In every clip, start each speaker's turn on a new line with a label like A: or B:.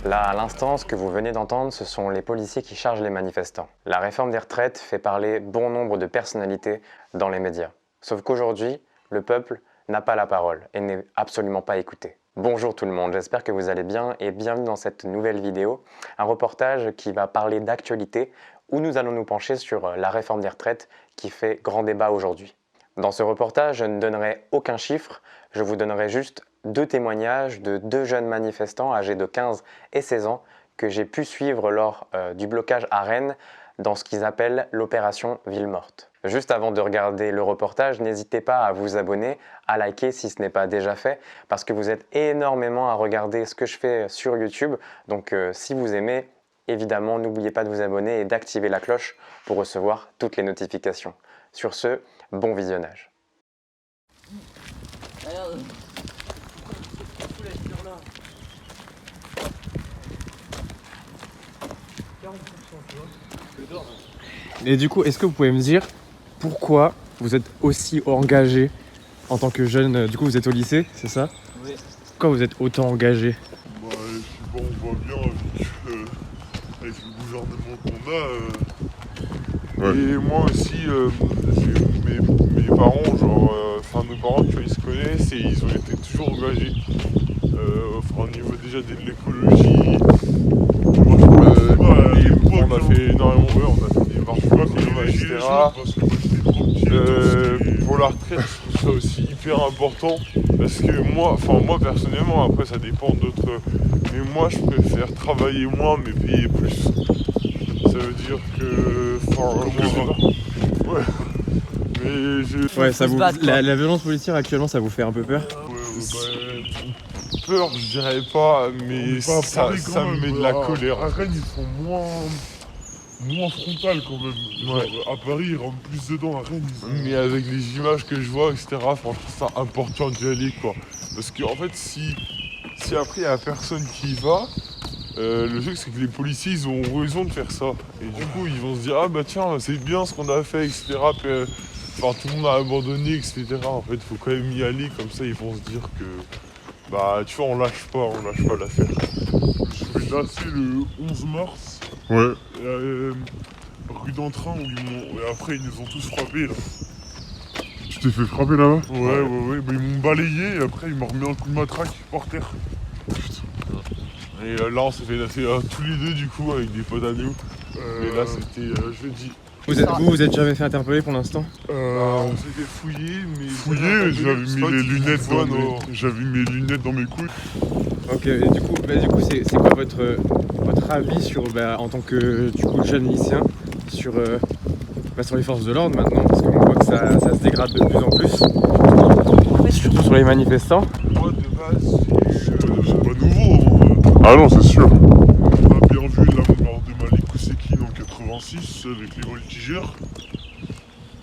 A: Là, à l'instant, ce que vous venez d'entendre, ce sont les policiers qui chargent les manifestants. La réforme des retraites fait parler bon nombre de personnalités dans les médias. Sauf qu'aujourd'hui, le peuple n'a pas la parole et n'est absolument pas écouté. Bonjour tout le monde, j'espère que vous allez bien et bienvenue dans cette nouvelle vidéo. Un reportage qui va parler d'actualité où nous allons nous pencher sur la réforme des retraites qui fait grand débat aujourd'hui. Dans ce reportage, je ne donnerai aucun chiffre, je vous donnerai juste deux témoignages de deux jeunes manifestants âgés de 15 et 16 ans que j'ai pu suivre lors du blocage à Rennes dans ce qu'ils appellent l'opération Ville Morte. Juste avant de regarder le reportage, n'hésitez pas à vous abonner, à liker si ce n'est pas déjà fait, parce que vous êtes énormément à regarder ce que je fais sur YouTube. Donc si vous aimez, évidemment, n'oubliez pas de vous abonner et d'activer la cloche pour recevoir toutes les notifications. Sur ce, bon visionnage.
B: Et du coup, est-ce que vous pouvez me dire pourquoi vous êtes aussi engagé en tant que jeune? Du coup, vous êtes au lycée, c'est ça?
C: Oui.
B: Pourquoi vous êtes autant engagé?
D: Bah, je sais pas, on voit bien avec le gouvernement qu'on a. Et moi aussi, mes parents, mes parents, tu vois, ils se connaissent et ils ont été toujours engagés. Au niveau déjà de l'écologie. On a fait énormément, on a fait des marches etc. Pour la retraite, je trouve ça aussi hyper important parce que moi personnellement, après ça dépend d'autres, mais moi je préfère travailler moins mais payer plus. Ça veut dire que, ouais, mais
B: ça vous, la violence policière actuellement, ça vous fait un peu peur?
D: Peur, je dirais pas, mais ça me met de la colère.
E: À Rennes, ils sont moins frontal quand même.
D: Ouais.
E: Genre, à Paris, ils rentrent plus dedans. À Rennes,
D: Mais avec les images que je vois, etc., franchement, c'est important d'y aller, quoi. Parce qu'en fait, si après, il n'y a personne qui y va, le truc, c'est que les policiers, ils ont raison de faire ça. Et du coup, ils vont se dire, ah bah tiens, c'est bien ce qu'on a fait, etc. Puis, tout le monde a abandonné, etc. En fait, il faut quand même y aller, comme ça, ils vont se dire que, bah, tu vois, on lâche pas l'affaire.
E: Je vais lasser le 11 mars.
D: Ouais.
E: Rue d'Entrain, et après, ils nous ont tous frappés, là.
D: Tu t'es fait frapper là-bas?
E: Ouais. Mais ils m'ont balayé, et après, ils m'ont remis un coup de matraque par terre.
D: Et là, on s'est fait lasser tous les deux, du coup, avec des potes à nous. Et là, c'était jeudi.
B: Vous êtes jamais fait interpeller pour l'instant?
D: On s'est fait fouiller, mais...
E: J'avais mis mes lunettes dans mes couilles.
B: Ok, et du coup, c'est quoi votre avis sur, en tant que jeune lycéen sur les forces de l'ordre maintenant? Parce qu'on voit que ça se dégrade de plus en plus. Surtout sur les manifestants.
D: Moi, de base,
E: C'est pas nouveau.
D: Ah non, c'est sûr.
E: On a bien vu la mort de Malik Oussekine en 86 avec les voltigeurs.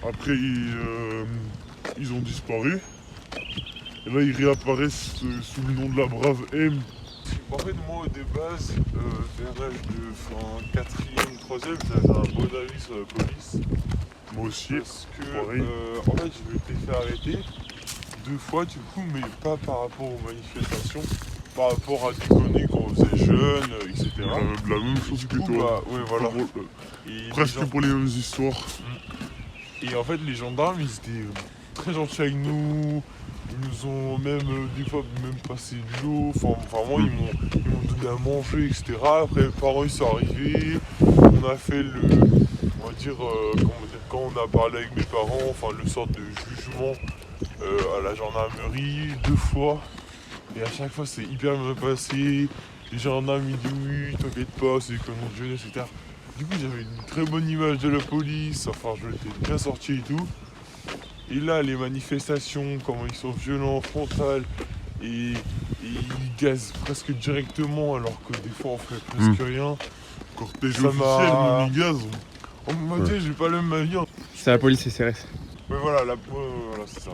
E: Après, ils ont disparu. Et là, ils réapparaissent sous le nom de la Brave M.
D: En fait, moi, de base, vers l'âge de 4e, 3e, j'avais un bon avis sur la police.
E: Moi aussi.
D: Parce que, en fait, je m'étais fait arrêter 2 fois, du coup, mais pas par rapport aux manifestations, par rapport à des conneries quand on faisait jeune, etc.
E: La même chose que toi.
D: Ouais, voilà.
E: Presque pour les mêmes histoires.
D: Et en fait, les gendarmes, ils étaient très gentils avec nous. Ils nous ont même, des fois, passé de l'eau. Enfin, moi, ils m'ont donné à manger, etc. Après, mes parents, ils sont arrivés. On a fait quand on a parlé avec mes parents, le sorte de jugement à la gendarmerie, 2 fois. Et à chaque fois, c'est hyper bien passé. Les gendarmes, ils disent oui, t'inquiète pas, c'est des conneries de jeunesse, etc. Du coup, j'avais une très bonne image de la police. Je l'étais bien sorti et tout. Et là, les manifestations, comment ils sont violents, frontales, et ils gazent presque directement, alors que des fois on fait presque rien.
E: Cortège
D: Ça
E: officiel,
D: m'a-
E: même gaz.
D: On m'a dit, j'ai pas le même avis.
B: C'est la police et CRS.
D: Mais voilà, voilà, c'est ça.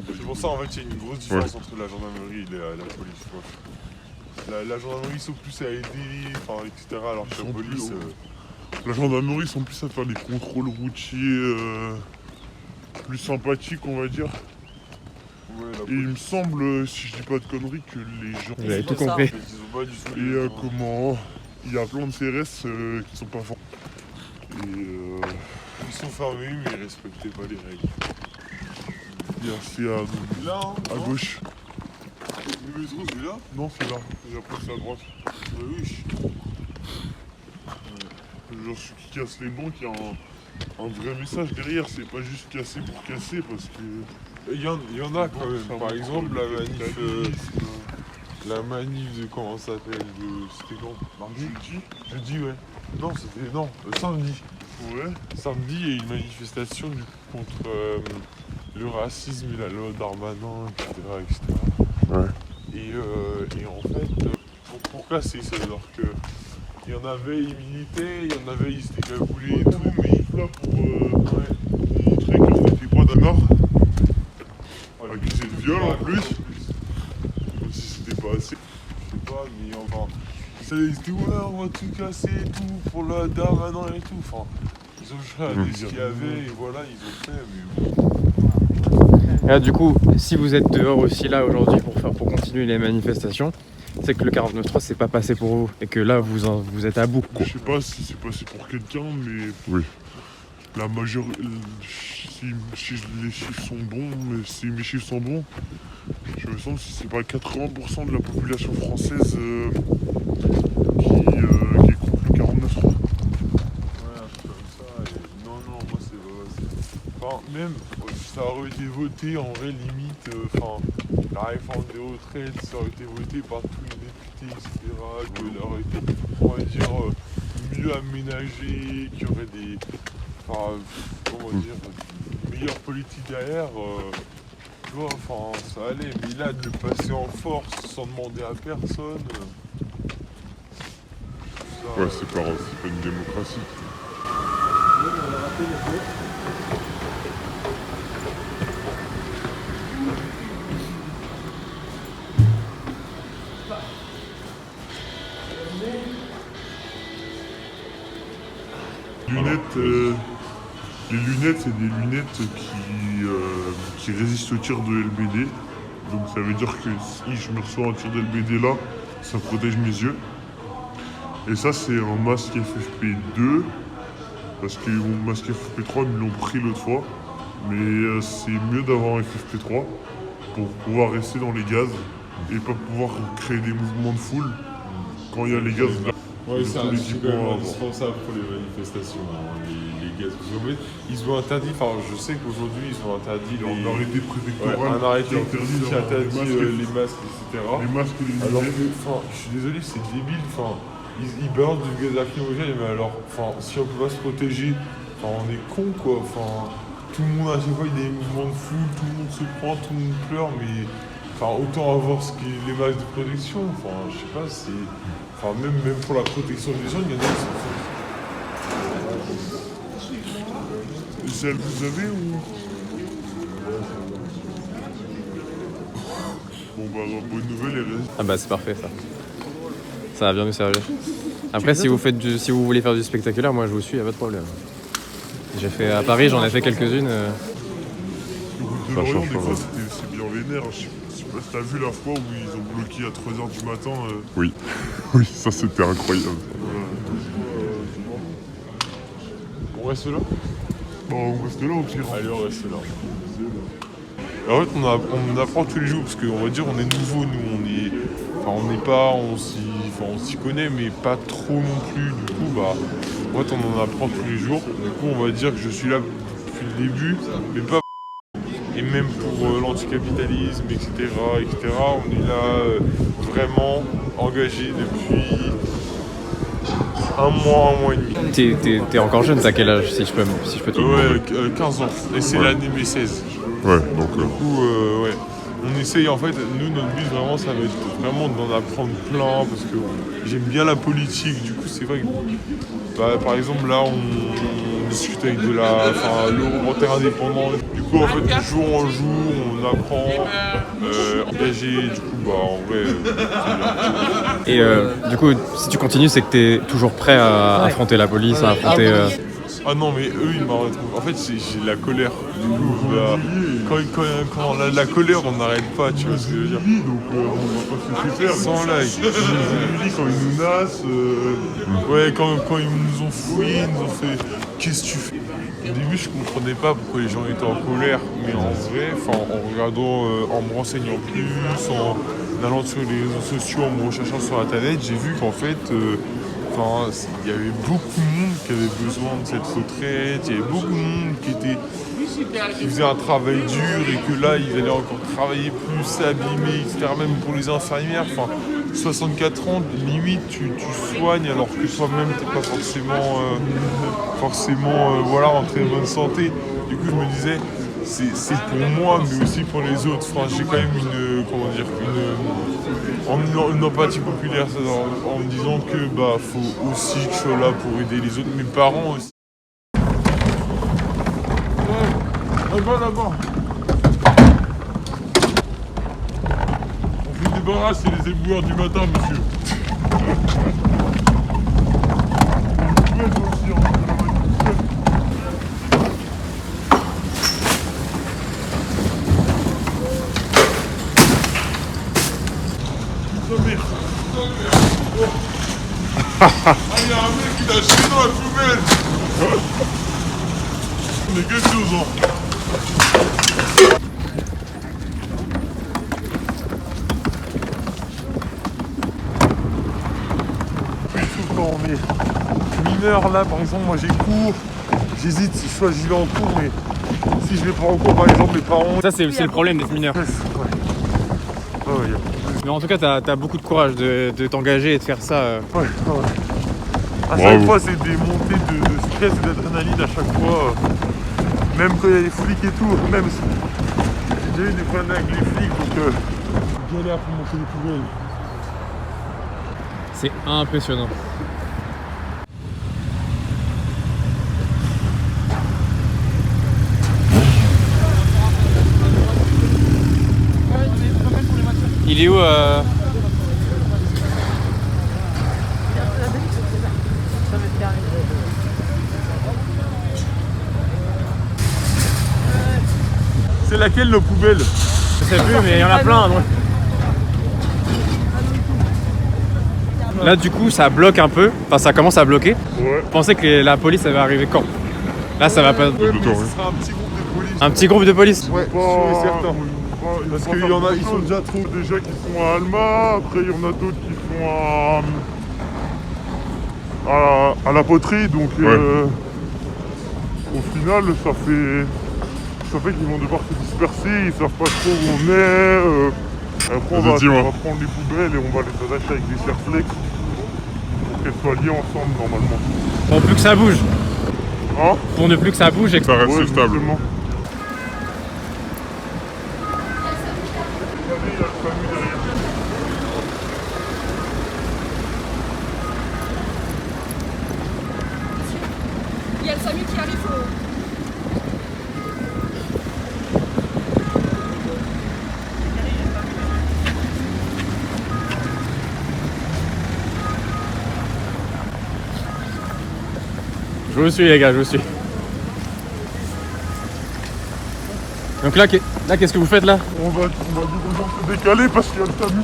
D: C'est pour ça, en fait, il y a une grosse différence entre la gendarmerie et la police. Quoi. La gendarmerie, ils sont plus à aider, etc. Alors que la police,
E: La gendarmerie sont plus à faire des contrôles routiers plus sympathiques, on va dire. Et il me semble, si je dis pas de conneries, que les gens...
B: Vous avez tout compris.
E: Et comment... Il y a plein de CRS qui sont pas forts. Et
D: Ils sont fermés, mais ils respectaient pas les règles.
E: c'est
D: Là, hein,
E: à gauche.
D: Le métro, c'est là?
E: Non, c'est là. Et après, c'est à droite.
D: Oui.
E: Genre celui qui casse les banques, il y a un vrai message derrière, c'est pas juste casser pour casser parce que...
D: Il y en a quand même. Par exemple, la manif de comment ça s'appelle c'était quand? Mardi? Jeudi, ouais. Non, samedi.
E: Ouais.
D: Samedi, il y a une manifestation du coup, contre le racisme et la loi Darmanin, etc.
E: Ouais.
D: Et en fait, pour casser, ça veut dire que il y en avait, ils militaient, il y en avait, ils étaient cagoulés et tout, mais
E: Là pour montrer qu'on était pas d'accord. Accusé de viol en plus. Comme si c'était pas assez.
D: je sais pas, mais enfin, ils étaient ouais, on va tout casser et tout pour la Darmanin et tout. Enfin, ils ont regardé ce qu'il y avait et voilà, ils ont fait, mais bon.
B: Et là, du coup, si vous êtes dehors aussi là aujourd'hui pour continuer les manifestations, c'est que le 49.3 c'est pas passé pour vous et que là vous êtes à bout.
E: Je sais pas si c'est passé pour quelqu'un, mais
C: Oui.
E: la majorité, si les chiffres sont bons, mais si mes chiffres sont bons, je me sens que si c'est pas 80% de la population française qui est contre le 49.3.
D: Ouais, un truc comme ça. Et non, moi c'est. Enfin, même, ça aurait été voté en vrai limite. Enfin, la réforme des retraites, ça aurait été voté par tous les députés, etc. Que aurait été, on va dire, mieux aménagé, qu'il y aurait des. Enfin, comment dire, une meilleure politique derrière. Tu vois, enfin, ça allait. Mais là, de passer en force sans demander à personne.
C: Ouais, c'est pas une démocratie.
E: Les lunettes, c'est des lunettes qui résistent au tir de LBD. Donc ça veut dire que si je me reçois un tir de LBD là, ça protège mes yeux. Et ça, c'est un masque FFP2. Parce que mon masque FFP3, ils me l'ont pris l'autre fois. Mais c'est mieux d'avoir un FFP3 pour pouvoir rester dans les gaz et pas pouvoir créer des mouvements de foule quand il y a les gaz.
D: Ouais, c'est
E: Tous les
D: quand
E: équipements
D: même
E: à avoir.
D: indispensable pour les manifestations, hein, les gaz. Parce qu'en fait, ils ont interdit, enfin je sais qu'aujourd'hui ils ont interdit
E: Il y a un arrêté préfectoral
D: un arrêté
E: qui interdit
D: les masques, etc.
E: les masques et les
D: Alors
E: lunettes.
D: que, enfin, je suis désolé, c'est débile, enfin, ils balancent du gaz lacrymogène, mais alors, enfin, si on peut pas se protéger, enfin, on est con quoi, enfin, tout le monde à chaque fois il y a des mouvements de foule, tout le monde se prend, tout le monde pleure, mais, enfin, autant avoir les masques de protection, enfin, je sais pas, c'est, enfin, même pour la protection des gens, il y en a qui s'en foutent.
E: Et celle que vous avez ou... Bon bah la bonne nouvelle est résiste.
B: Ah bah c'est parfait ça. Ça va bien nous servir. Après si vous voulez faire du spectaculaire, moi je vous suis, y a pas de problème. J'ai fait à Paris, j'en ai fait quelques-unes.
E: Le route de
C: Ça
E: Lorient,
C: change
E: des
C: pas
E: fois
C: mal.
E: c'est bien vénère. Je sais pas si t'as vu la fois où ils ont bloqué à 3h du matin.
C: Oui. Oui, ça c'était incroyable.
D: On reste là?
E: Bah on reste là au pire.
D: Allez, on reste là. En fait, on apprend tous les jours, parce qu'on va dire, on est nouveau, nous, on n'est pas, on s'y connaît, mais pas trop non plus. Du coup, bah, en fait, on en apprend tous les jours. Du coup, on va dire que je suis là depuis le début, mais pas. Et même pour l'anticapitalisme, etc., on est là vraiment engagé depuis un mois et demi.
B: T'es encore jeune, t'as quel âge si je peux te demander?
D: Ouais, 15 ans. Et c'est l'année mes 16.
C: Ouais, donc
D: Du coup, ouais. On essaye, en fait, nous, notre but vraiment, ça va être vraiment d'en apprendre plein, parce que j'aime bien la politique. Du coup, c'est vrai que, bah, par exemple, là, on discute avec l'Europe indépendant. Du coup, coup, en fait, de jour en jour, on apprend, engagé, du coup, bah, en vrai, c'est bien.
B: Et du coup, si tu continues, c'est que t'es toujours prêt à affronter la police, à affronter...
D: Ah non, mais eux, ils m'arrêtent. En fait, j'ai la colère. Du coup, bah, quand on a de la colère, on n'arrête pas, tu vois ce que je veux dire.
E: Donc on va pas se laisser faire.
D: Sans lag.
E: Quand ils nous nassent,
D: Ouais, quand ils nous ont fouillés, ils nous ont fait qu'est-ce que tu fais? Au début, je comprenais pas pourquoi les gens étaient en colère, mais en vrai, en regardant, en me renseignant plus, en allant sur les réseaux sociaux, en me recherchant sur internet, j'ai vu qu'en fait, il y avait beaucoup de monde qui avait besoin de cette retraite, il y avait beaucoup de monde qui faisait un travail dur et que là, ils allaient encore travailler plus, s'abîmer, etc. Même pour les infirmières, 64 ans, limite, tu soignes alors que toi-même, t'es pas forcément voilà, en très bonne santé. Du coup, je me disais, c'est pour moi, mais aussi pour les autres. J'ai quand même une empathie populaire en me disant que faut aussi que je sois là pour aider les autres, mes parents aussi. Là-bas. On vous débarrasse, c'est les éboueurs du matin, monsieur. Ah, il y a un mec qui l'a jeté dans la poubelle. On est quelque chose, hein. Surtout quand on est mineur, là, par exemple, moi j'ai cours. J'hésite si soit j'y vais en cours, mais si je vais pas en cours, par exemple, mes parents...
B: Ça, c'est le problème d'être mineur.
D: Ouais.
B: Mais en tout cas, t'as beaucoup de courage de t'engager et de faire ça.
D: Ouais. À chaque fois, c'est des montées de stress et d'adrénaline à chaque fois. Même quand il y a les flics et tout, même si j'ai déjà eu des problèmes avec les flics, donc galère pour monter les poubelles.
B: C'est impressionnant. Il est où
D: C'est laquelle nos poubelles?
B: Je sais plus, mais il y en a plein. Donc. Là, du coup, ça bloque un peu. Enfin, ça commence à bloquer.
E: Ouais.
B: Je pensais que la police elle va arriver quand? Là, ça va pas.
D: Ouais, mais ce sera un petit groupe de police.
B: Un petit groupe de police?
D: Ouais, sûr et certain. Parce qu'il y en a, ils sont déjà trop.
E: Déjà qui sont à Alma, après il y en a d'autres qui sont à la poterie, donc au final ça fait qu'ils vont devoir se disperser, ils savent pas trop où on est. Après on va prendre les poubelles et on va les attacher avec des serflex pour qu'elles soient liées ensemble normalement.
B: Pour plus que ça bouge.
E: Hein?
B: Pour ne plus que ça bouge et que
C: Ça reste
E: Ouais,
C: stable.
E: justement.
F: Il y a le SAMU qui arrive.
B: Je vous suis les gars, je vous suis. Donc là qu'est-ce que vous faites là?
E: On va dire aux gens de se décaler parce qu'il y a le SAMU.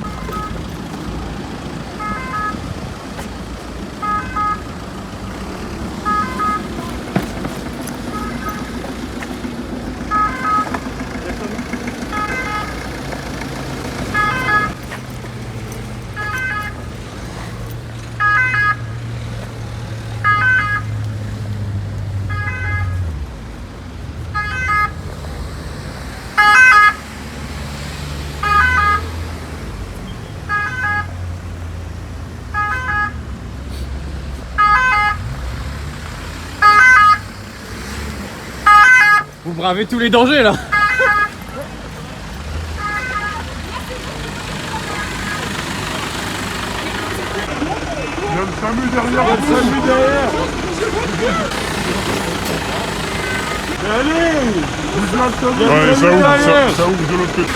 B: Vous bravez tous les dangers là.
E: Il y a le SAMU derrière. Ouais, ça ouvre de l'autre côté.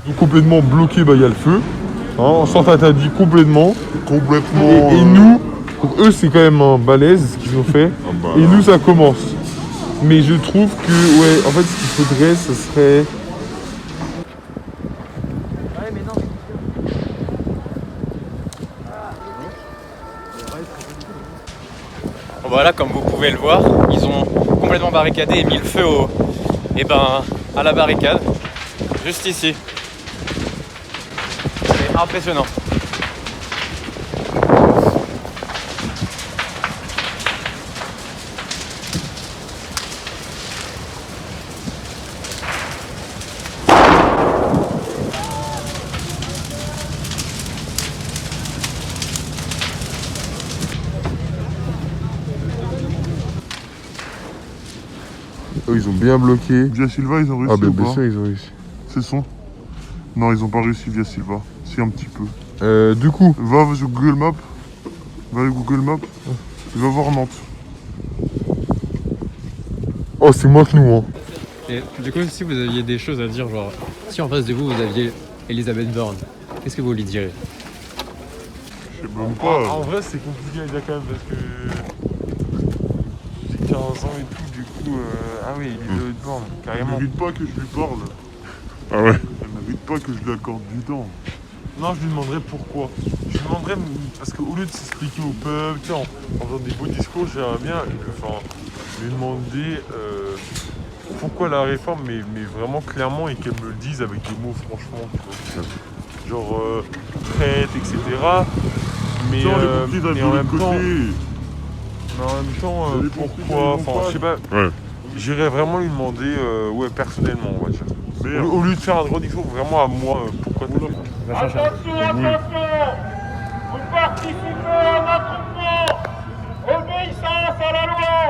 E: Donc complètement bloqué, bah il y a le feu. Hein, sans dit complètement. Complètement. Et nous, pour eux c'est quand même un balèze ce qu'ils ont fait.
C: Ah bah,
E: Et nous ça commence. Mais je trouve que ouais, en fait ce qu'il faudrait ce serait.
B: Voilà, comme vous pouvez le voir, ils ont complètement barricadé et mis le feu à la barricade, juste ici. C'est impressionnant.
E: Eux ils ont bien bloqué.
C: Via Silva, ils ont réussi
E: Ah bah
C: ou
E: bien
C: pas?
E: sûr ils ont réussi.
C: C'est son? Non, ils ont pas réussi via Silva. Si, un petit peu.
E: Du coup,
C: Va sur Google Maps. Va avec Google Maps. Tu vas voir Nantes.
E: oh c'est moins que nous hein.
B: Et du coup, si vous aviez des choses à dire, genre, si en face de vous, vous aviez Elisabeth Borne, qu'est-ce que vous lui direz?
C: Je sais même pas.
D: En vrai, c'est compliqué à dire quand même parce que j'ai 15 ans et tout, du coup, ah oui, Elisabeth Borne,
E: Mmh.
C: Elle
D: carrément.
C: mérite pas que je lui parle.
E: Ah ouais.
C: Elle mérite pas que je lui accorde du temps.
D: Non, je lui demanderais pourquoi. Je lui demanderais, parce qu'au lieu de s'expliquer au peuple, tu sais, en faisant des beaux discours, j'aimerais bien lui demander pourquoi la réforme, mais vraiment clairement, et qu'elle me le dise avec des mots, franchement, tu vois. Genre traite, etc. Mais,
C: Tiens, les pompiers
D: mais
C: de
D: en
C: l'autre
D: même temps,
C: côté.
D: mais
C: Les pompiers,
D: pourquoi,
C: ils vont
D: enfin,
C: pas.
D: je sais pas.
C: Ouais.
D: J'irais vraiment lui demander, ouais, personnellement, on va dire.
C: Merde.
D: Au lieu de faire un gros discours, vraiment à moi, pourquoi t'as fait ça.
F: Attention, attention! Vous participez à un attroupement! Obéissance à la loi!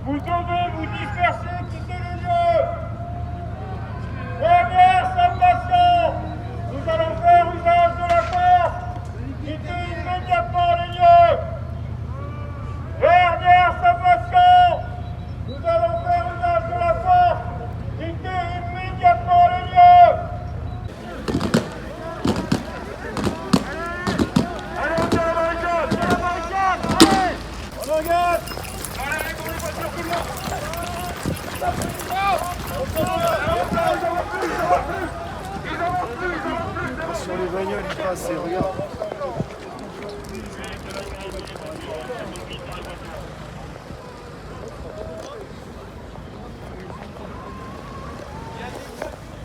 F: Vous devez vous disperser, quitter les lieux! Première sommation! Nous allons faire usage de la force! Quittez immédiatement les lieux! Dernière sommation! Nous allons faire usage de la force! Quittez immédiatement les lieux! Allez, on tire la barricade! Tire la barricade! Allez! On engage! Allez, dans les voitures, tout le monde!
G: Sur les bagnoles, il passe et regarde.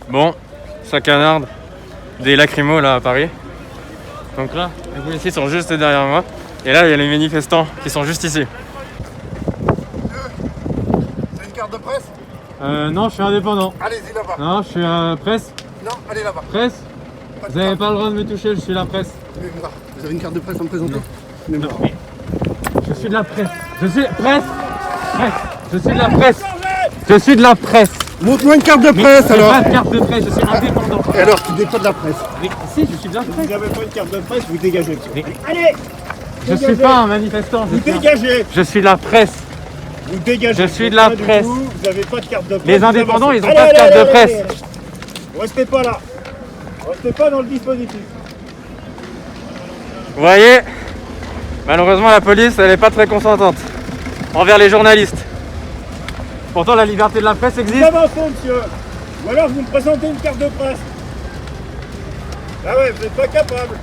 B: Bon, ça canarde des lacrymos là à Paris. Donc là, les policiers sont juste derrière moi. Et là, il y a les manifestants qui sont juste ici.
G: T'as une carte de presse?
B: Non, je suis indépendant.
G: Allez-y là-bas.
B: Non, je suis presse.
G: Non, allez là-bas.
B: Presse.
G: Pas de
B: Vous n'avez
G: carte.
B: pas le droit de me toucher, je suis la presse.
G: Venez me voir. Vous avez une carte de presse à me présenter? Venez me voir.
B: Je suis de la presse. Je suis presse. Presse. Je suis de la presse. Je suis de la presse.
G: Montre-moi une carte de presse
B: J'ai
G: alors.
B: pas de carte de presse, je suis indépendant.
G: Et alors, tu n'es pas de la presse.
B: Mais si, je suis bien de presse.
G: Vous n'avez pas une carte de presse, vous dégagez.
B: Mais-
G: Allez,
B: Je suis pas un manifestant.
G: vous dégagez.
B: Je suis de la presse.
G: Vous dégagez.
B: Je suis de la
G: Du coup,
B: presse.
G: Vous n'avez pas de carte de presse.
B: Les
G: vous
B: indépendants,
G: avancez.
B: ils ont pas de carte de presse.
G: allez. Restez pas là. Restez pas dans le dispositif.
B: Vous voyez, malheureusement la police elle est pas très consentante envers les journalistes. Pourtant la liberté de la presse
G: Vous
B: existe.
G: avancez, monsieur. Ou alors vous me présentez une carte de presse. Ah ouais, vous n'êtes pas capable.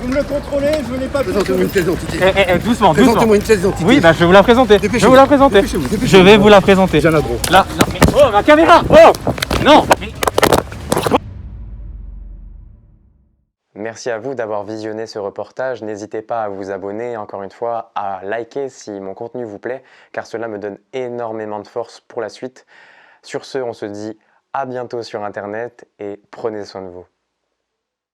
G: Vous me le contrôlez, je n'ai pas... Présentez-moi une pièce d'identité.
B: Doucement, doucement.
G: Présentez-moi une pièce d'identité.
B: Oui, bah je vais vous la présenter. Je vais
G: Dépêchez-vous.
B: vous la présenter.
G: Dépêchez-vous,
B: Je
G: dépêchez-vous.
B: vais vous la présenter.
G: Jeanne Adro.
B: Là, non, mais... Oh, ma caméra. Oh non.
A: Merci à vous d'avoir visionné ce reportage. N'hésitez pas à vous abonner, encore une fois, à liker si mon contenu vous plaît, car cela me donne énormément de force pour la suite. Sur ce, on se dit À bientôt sur Internet et prenez soin de vous.